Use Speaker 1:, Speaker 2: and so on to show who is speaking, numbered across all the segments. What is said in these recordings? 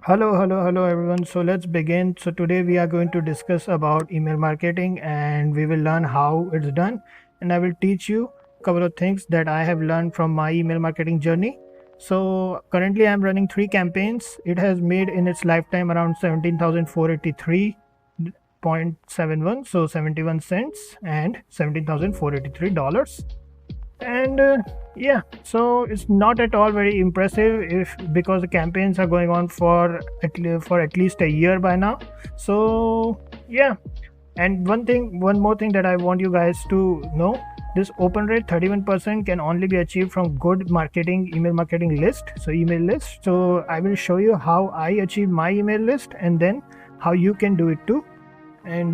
Speaker 1: Hello everyone. So let's begin. So today we are going to discuss about email marketing and we will learn how it's done. And I will teach you a couple of things that I have learned from my email marketing journey. So currently I'm running three campaigns. It has made in its lifetime around 17,483.71. So 71 cents and $17,483. And yeah, so it's not at all very impressive if because the campaigns are going on for at least a year by now. So yeah, and one more thing that I want you guys to know, this open rate 31% can only be achieved from good marketing email marketing list, so email list. So I will show you how I achieve my email list and then how you can do it too. And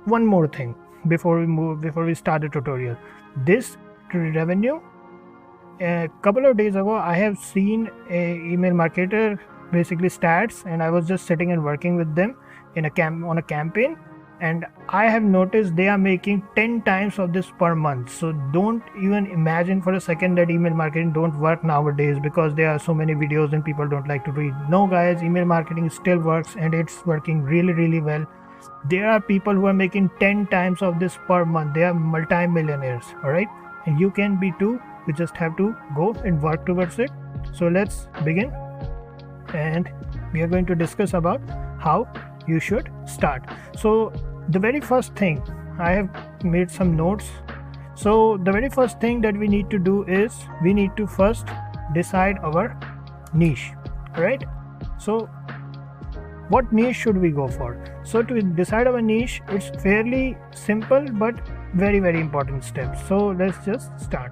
Speaker 1: one more thing before we start the tutorial, this revenue, a couple of days ago I have seen a email marketer basically stats, and I was just sitting and working with them in on a campaign, and I have noticed they are making 10 times of this per month. So don't even imagine for a second that email marketing don't work nowadays because there are so many videos and people don't like to read. No guys, email marketing still works and it's working really well. There are people who are making 10 times of this per month. They are multi-millionaires. All right, and you can be too. We just have to go and work towards it. So let's begin, and we are going to discuss about how you should start. So the very first thing, I have made some notes. So the very first thing that we need to do is we need to first decide our niche. All right, so what niche should we go for? So to decide our niche, it's fairly simple but very important steps. So let's just start.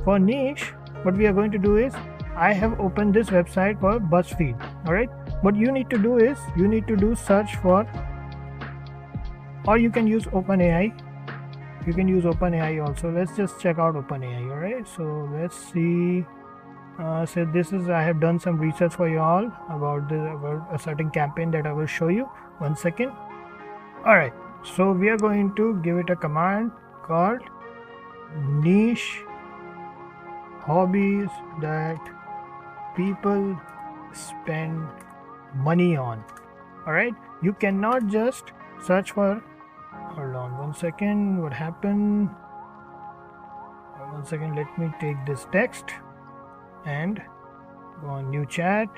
Speaker 1: For niche, what we are going to do is, I have opened this website for BuzzFeed. All right, what you need to do is you need to do search for, or you can use OpenAI. You can use OpenAI also. Let's just check out OpenAI. All right, so let's see. So this is, I have done some research for you all about a certain campaign that I will show you. 1 second. All right, so we are going to give it a command called niche hobbies that people spend money on. All right, you cannot just search for, hold on 1 second, what happened? 1 second, let me take this text and go on new chat,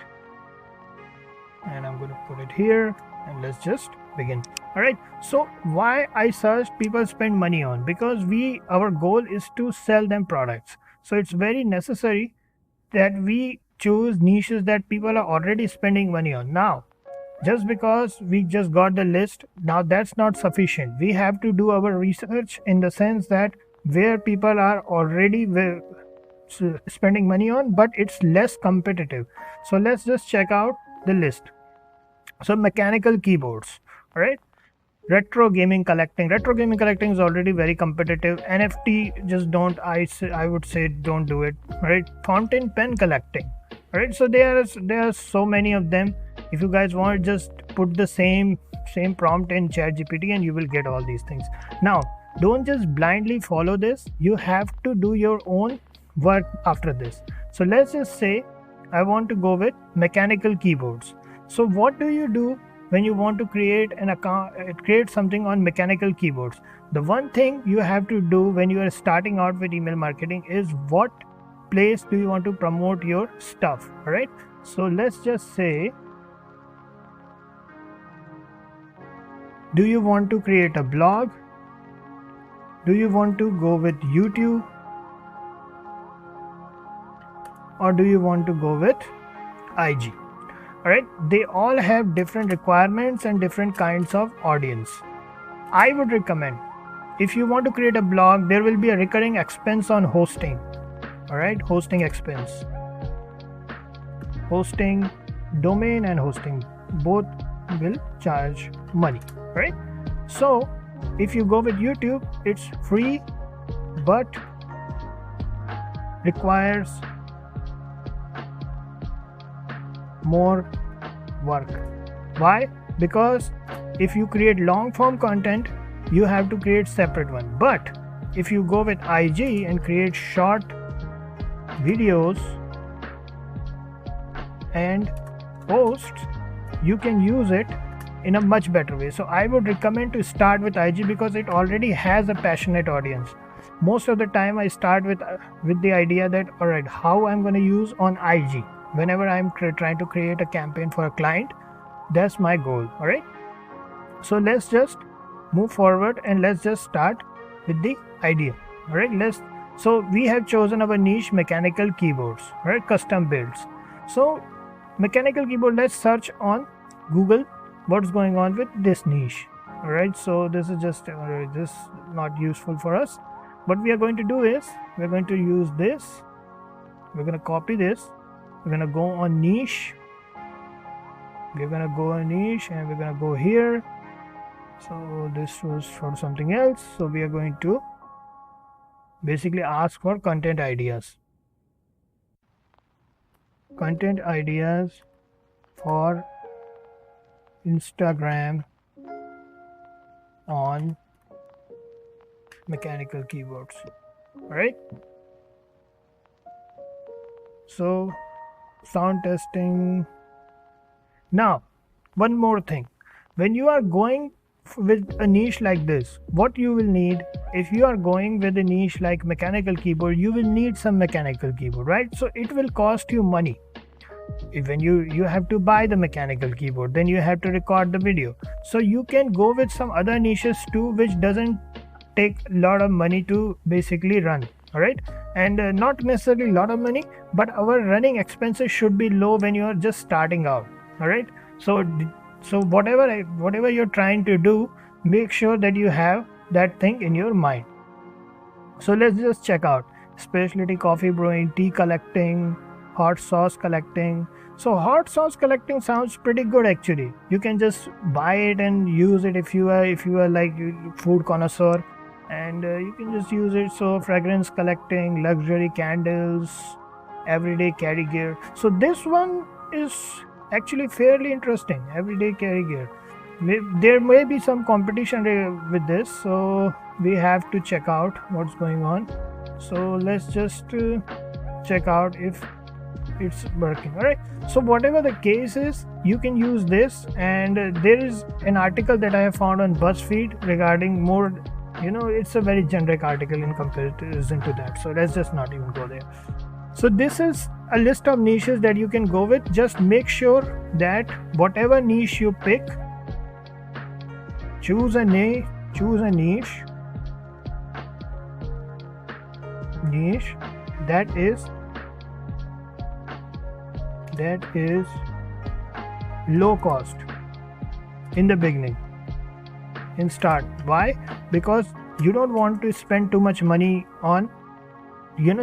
Speaker 1: and I'm going to put it here, and let's just begin. All right, so why I searched people spend money on? Because our goal is to sell them products. So it's very necessary that we choose niches that people are already spending money on. Now, just because we just got the list, now that's not sufficient. We have to do our research in the sense that where people are already spending money on, but it's less competitive. So let's just check out the list. So mechanical keyboards, all right, retro gaming collecting is already very competitive. NFT, just don't, I would say don't do it. Right, fountain pen collecting. All right, so there are so many of them. If you guys want, just put the same prompt in ChatGPT and you will get all these things. Now, don't just blindly follow this. You have to do your own work after this. So let's just say I want to go with mechanical keyboards. So what do you do when you want to create an account, create something on mechanical keyboards? The one thing you have to do when you are starting out with email marketing is, what place do you want to promote your stuff? All right, so let's just say, do you want to create a blog? Do you want to go with YouTube? Or do you want to go with IG? All right, they all have different requirements and different kinds of audience. I would recommend, if you want to create a blog, there will be a recurring expense on hosting. All right, hosting expense, hosting, domain and hosting, both will charge money, right? So if you go with YouTube, it's free but requires more work. Why? Because if you create long form content, you have to create separate one. But if you go with IG and create short videos and posts, you can use it in a much better way. So I would recommend to start with IG because it already has a passionate audience. Most of the time I start with the idea that, all right, how I'm going to use on IG whenever I'm trying to create a campaign for a client. That's my goal. All right, so let's just move forward and let's just start with the idea. All right, so we have chosen our niche, mechanical keyboards, right? Custom builds. So mechanical keyboard, let's search on Google what's going on with this niche. All right, so this is just this not useful for us. What we are going to do is we're going to use this. We're going to copy this. We're going to go on niche. We're going to go on niche and we're going to go here. So this was for something else. So we are going to basically ask for content ideas. Content ideas for Instagram on mechanical keyboards. All right. So sound testing. Now, one more thing. When you are going with a niche like this, what you will need, if you are going with a niche like mechanical keyboard, you will need some mechanical keyboard, right? So it will cost you money. When you have to buy the mechanical keyboard, then you have to record the video. So you can go with some other niches too, which doesn't take a lot of money to basically run. All right, and not necessarily a lot of money, but our running expenses should be low when you are just starting out. All right, so whatever you're trying to do, make sure that you have that thing in your mind. So let's just check out specialty coffee brewing, tea collecting, hot sauce collecting. So hot sauce collecting sounds pretty good actually. You can just buy it and use it if you are like food connoisseur, and you can just use it. So fragrance collecting, luxury candles, everyday carry gear. So this one is actually fairly interesting. Everyday carry gear. There may be some competition with this, so we have to check out what's going on. So let's just check out if it's working. All right, so whatever the case is, you can use this, and there is an article that I have found on BuzzFeed regarding more, it's a very generic article in comparison to that, so let's just not even go there. So this is a list of niches that you can go with. Just make sure that whatever niche you pick, choose a niche that is low cost in the beginning, in start. Why? Because you don't want to spend too much money on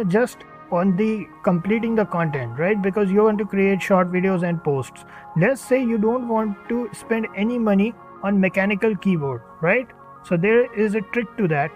Speaker 1: just on the completing the content, right? Because you want to create short videos and posts. Let's say you don't want to spend any money on mechanical keyboard, right? So there is a trick to that.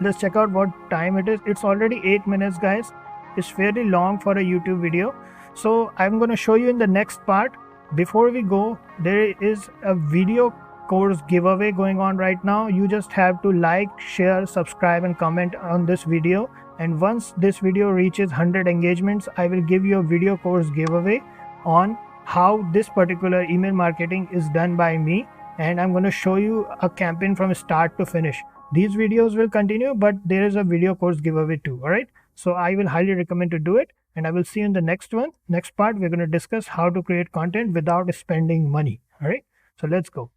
Speaker 1: Let's check out what time it is. It's already 8 minutes, guys. It's fairly long for a YouTube video. So I'm going to show you in the next part. Before we go, there is a video course giveaway going on right now. You just have to like, share, subscribe and comment on this video. And once this video reaches 100 engagements, I will give you a video course giveaway on how this particular email marketing is done by me. And I'm going to show you a campaign from start to finish. These videos will continue, but there is a video course giveaway too. All right. So I will highly recommend to do it. And I will see you in the next one. Next part, we're going to discuss how to create content without spending money. All right. So let's go.